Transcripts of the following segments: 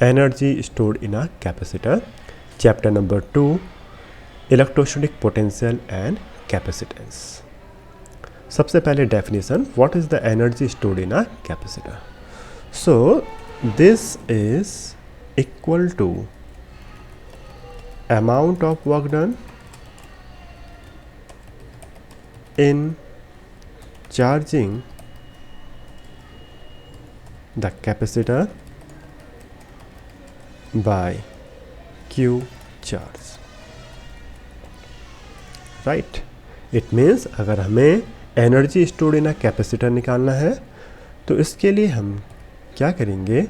energy stored in a capacitor. Chapter number 2, electrostatic potential and capacitance. सबसे पहले definition, what is the energy stored in a capacitor? So this is equal to amount of work done in charging the capacitor by Q charge. Right? It means अगर हमें energy stored in a capacitor निकालना है तो इसके लिए हम क्या करेंगे,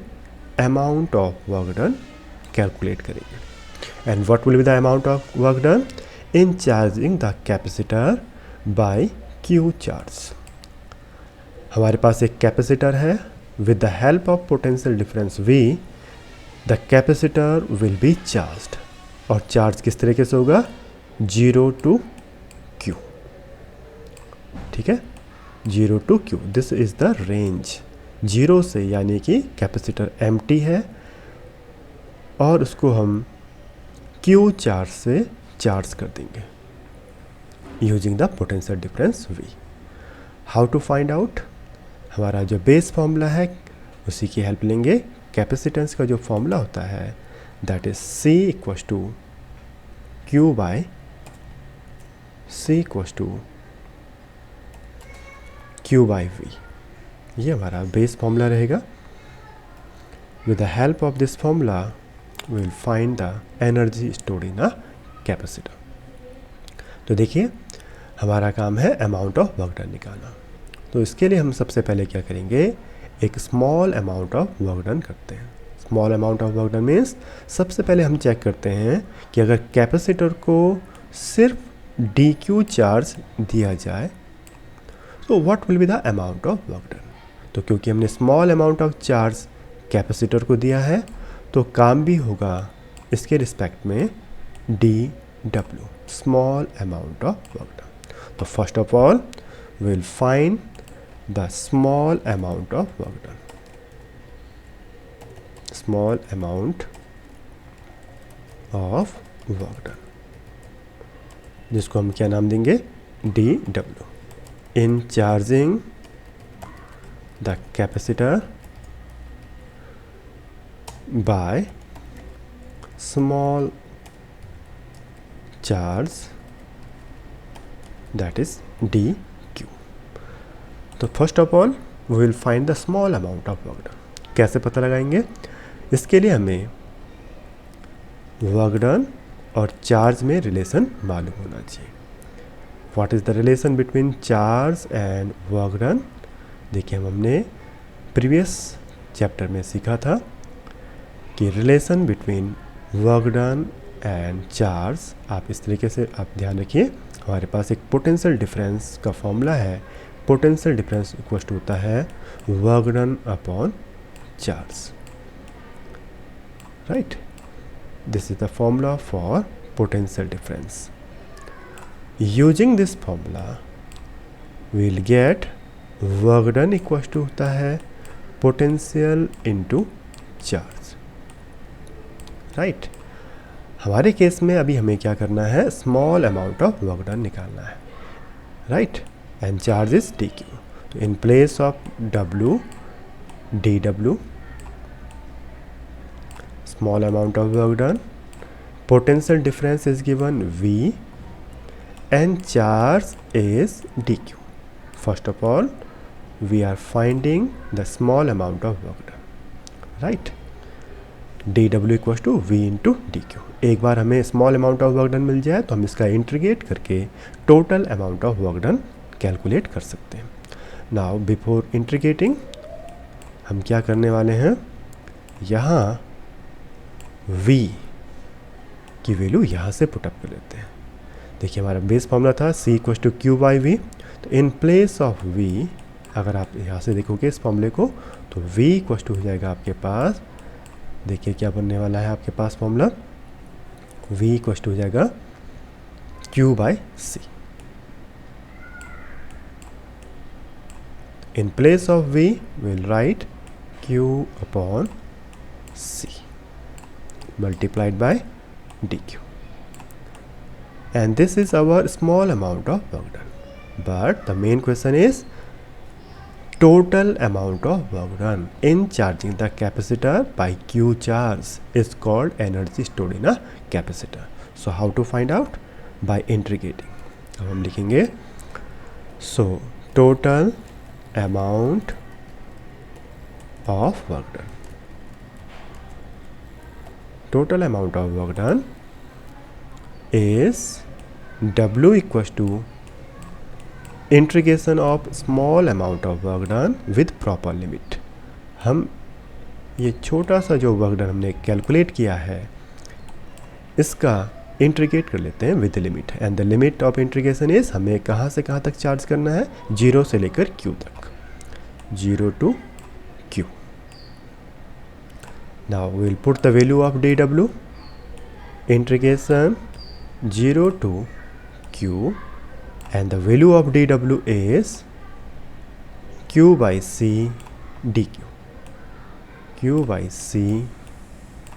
amount of work done calculate करेंगे. And what will be the amount of work done in charging the capacitor by Q charge. हमारे पास एक कैपेसिटर है. With the help of potential difference V the capacitor will be charged. और charge किस तरीके से होगा, 0 to Q. ठीक है, 0 to Q. This is the range. 0 से यानी कि कैपेसिटर एम्प्टी है और उसको हम Q चार्ज से चार्ज कर देंगे using the potential difference V. How to find out, हमारा जो बेस फॉर्मूला है उसी की हेल्प लेंगे. कैपेसिटेंस का जो फॉर्मूला होता है that is C equals to Q by C equals to Q by V. ये हमारा बेस फॉर्मूला रहेगा. With the help of this formula we will find the energy stored in a capacitor. तो देखिए हमारा काम है अमाउंट ऑफ वर्क डन निकालना. तो इसके लिए हम सबसे पहले क्या करेंगे, एक small amount of work done करते हैं. Small amount of work done means सबसे पहले हम चेक करते हैं कि अगर कैपेसिटर को सिर्फ dq चार्ज दिया जाए तो what will be the amount of work done. तो क्योंकि हमने small amount of charge capacitor को दिया है तो काम भी होगा इसके रिस्पेक्ट में dw, small amount of work done. तो first of all we will find the small amount of work done. Small amount of work done, जिसको हम क्या नाम देंगे, dw. In charging the capacitor by small charge that is d. तो first of all we will find the small amount of work done. कैसे पता लगाएंगे, इसके लिए हमें वर्क डन और चार्ज में रिलेशन मालूम होना चाहिए. What is the relation between charge and work done. देखिए हमने प्रीवियस चैप्टर में सीखा था कि relation between work done and charge, आप इस तरीके से आप ध्यान रखिए. हमारे पास एक पोटेंशियल डिफरेंस का फॉर्मूला है. पोटेंशियल डिफरेंस इक्वल टू होता है work done upon charge. Right, this is the formula for potential difference. Using this formula we will get work done equal to होता है पोटेंशियल इनटू चार्ज. राइट, हमारे case में अभी हमें क्या करना है, small amount of work done निकालना है. Right, and charge is dq. So in place of w, dw, small amount of work done, potential difference is given V and charge is dq. First of all we are finding the small amount of work done. Right, dw equals to V into dq. एक बार हमें small amount of work done मिल जाए तो हम इसका integrate करके total amount of work done calculate कर सकते हैं. नाउ बिफोर इंटीग्रेटिंग हम क्या करने वाले हैं, यहाँ V की वैल्यू यहाँ से पुटअप कर लेते हैं. देखिए हमारा बेस फॉर्मूला था C equals to Q by V. तो इन प्लेस ऑफ V अगर आप यहाँ से देखोगे इस फॉर्मूले को तो V इक्वल्स टू हो जाएगा आपके पास, देखिए क्या बनने वाला है आपके पास फॉर्मूला, V इक्वल्स टू हो जाएगा Q by C. In place of V, we will write Q upon C. multiplied by dq. And this is our small amount of work done. But the main question is total amount of work done in charging the capacitor by Q charge is called energy stored in a capacitor. So how to find out? By integrating. अब हम लिखेंगे so total amount of work done. Total amount of work done is W equals to integration of small amount of work done with proper limit. हम ये छोटा सा जो work done हमने calculate किया है इसका इंटीग्रेट कर लेते हैं with limit. And the limit of integration is हमें कहाँ से कहाँ तक चार्ज करना है, 0 से लेकर Q तक, 0 to Q. Now we will put the value of dW, integration 0 to Q, and the value of dW is Q by C dQ, Q by C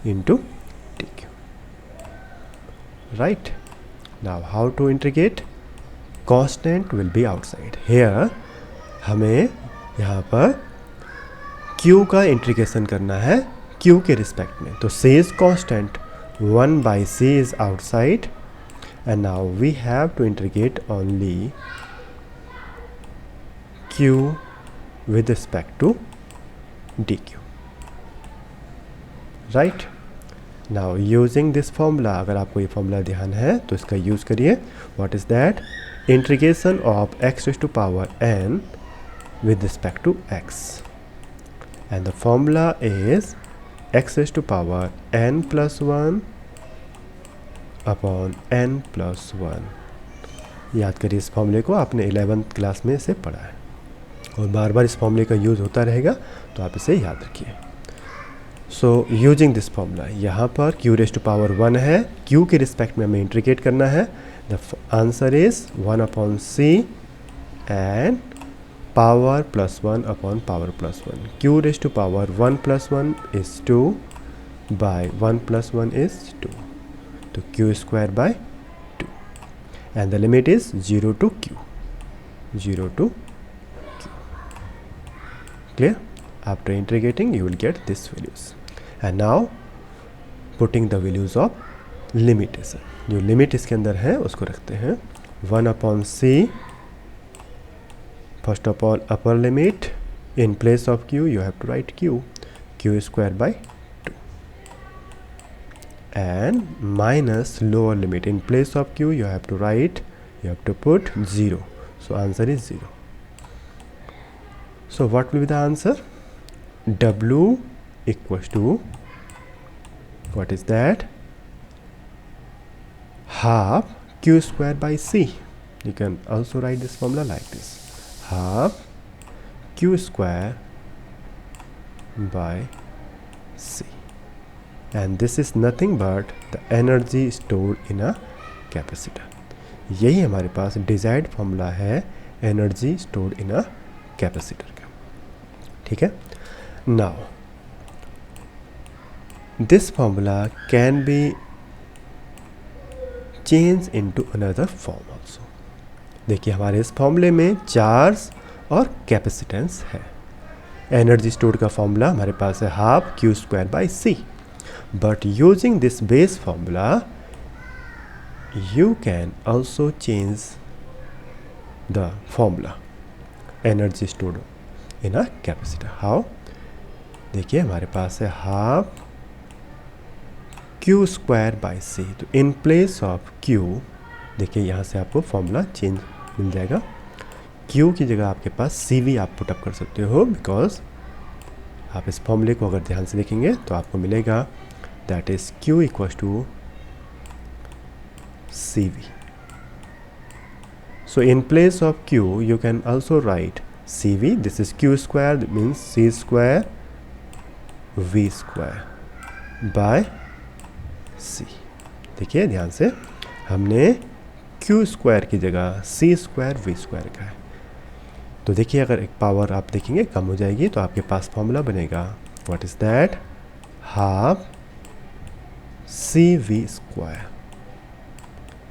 into dQ. Right? Now how to integrate? Constant will be outside. Here हमें यहाँ पर Q का integration करना है Q के respect में. तो C is constant, 1 by C is outside, and now we have to integrate only Q with respect to dQ. Right? Now using this formula, अगर आपको ये formula ध्यान है तो इसका यूज़ करिए. What is that? Integration of x raised to power n with respect to x, and the formula is x raised to power n plus 1 upon n plus 1. याद करिए इस फॉर्मूले को, आपने 11th क्लास में इसे पढ़ा है और बार बार इस फॉर्मूले का यूज़ होता रहेगा, तो आप इसे याद रखिए. सो यूजिंग दिस फॉर्मूला, यहाँ पर q रेज़ टू पावर 1 है, q के रिस्पेक्ट में हमें इंटीग्रेट करना है. The answer is 1 upon c and power plus 1 upon power plus 1. q raise to power 1 plus 1 is 2 by 1 plus 1 is 2. तो q square by 2, and the limit is 0 to Q, 0 to Q. Clear? After integrating you will get these values. And now putting the values of limitation. जो limit इसके अंदर है उसको रखते हैं 1 upon C. First of all upper limit, in place of Q you have to write Q square by 2, and minus lower limit, in place of Q you have to put 0. So answer is 0. So what will be the answer? W equals to, what is that? Half Q square by C. You can also write this formula like this: half Q square by C. And this is nothing but the energy stored in a capacitor. यही हमारे पास desired formula है energy stored in a capacitor का. ठीक है. Now this formula can be change into another form also. देखिए हमारे इस फॉर्मूले में चार्ज और कैपेसिटेंस है. एनर्जी स्टोर्ड का फॉर्मूला हमारे पास है half Q square by C. But using this base formula you can also change the formula energy stored in a capacitor. How? देखिए हमारे पास है half Q square by C. तो in place of Q, देखिए यहाँ से आपको formula change मिल जाएगा. Q की जगह आपके पास CV आप पुटअप कर सकते हो, बिकॉज आप इस फॉर्मूले को अगर ध्यान से देखेंगे तो आपको मिलेगा that is Q equals to CV. So in place of Q you can also write CV. This is Q square, that means C square V square by C. देखिए ध्यान से, हमने Q स्क्वायर की जगह C स्क्वायर V स्क्वायर का है. तो देखिए अगर एक पावर आप देखेंगे कम हो जाएगी तो आपके पास फॉर्मूला बनेगा. What is that? Half CV square.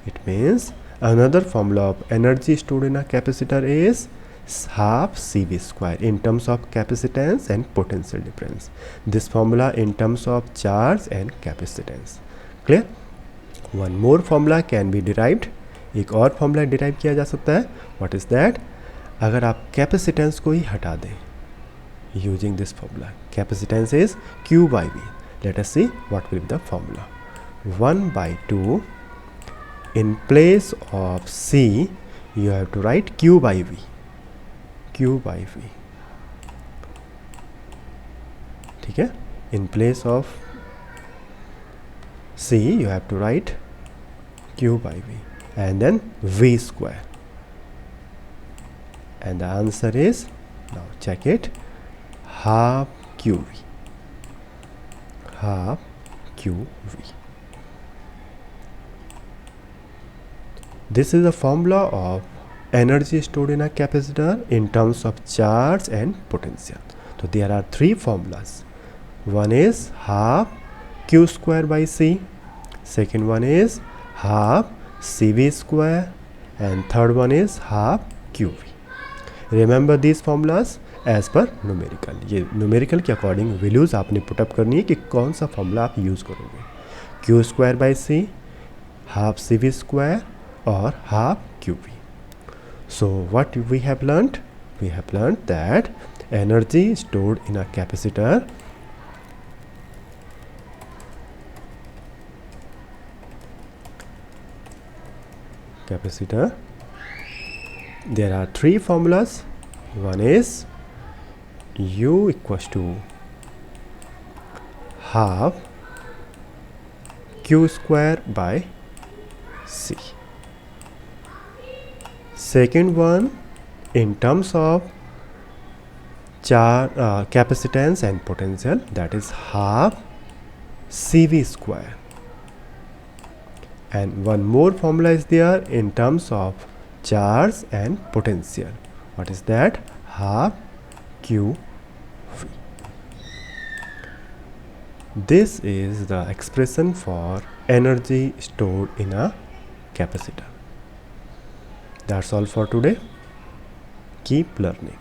It means another formula of energy stored in a capacitor is half CV square in terms of capacitance and potential difference. This formula in terms of charge and capacitance. Clear? One more formula can be derived. एक और formula derive किया जा सकता है. What is that? अगर आप capacitance को ही हटा दें using this formula, capacitance is Q by V. Let us see what will be the formula. 1 by 2 in place of C you have to write Q by V. Q by V. ठीक है? In place of C you have to write Q by V and then V square. And the answer is, now check it, half QV. Half QV. This is the formula of energy stored in a capacitor in terms of charge and potential. So there are three formulas. One is half Q square by C. Second one is half CV square. And third one is half QV. Remember these formulas as per numerical. ये numerical के according values आपने put up करनी है कि कौन सा formula आप use करोगे. Q square by C, half CV square or half QV. So what we have learnt? We have learnt that energy stored in a capacitor there are three formulas. One is U equals to half Q square by C. Second one, in terms of capacitance and potential, that is half CV square. And one more formula is there in terms of charge and potential. What is that? Half QV. This is the expression for energy stored in a capacitor. That's all for today. Keep learning.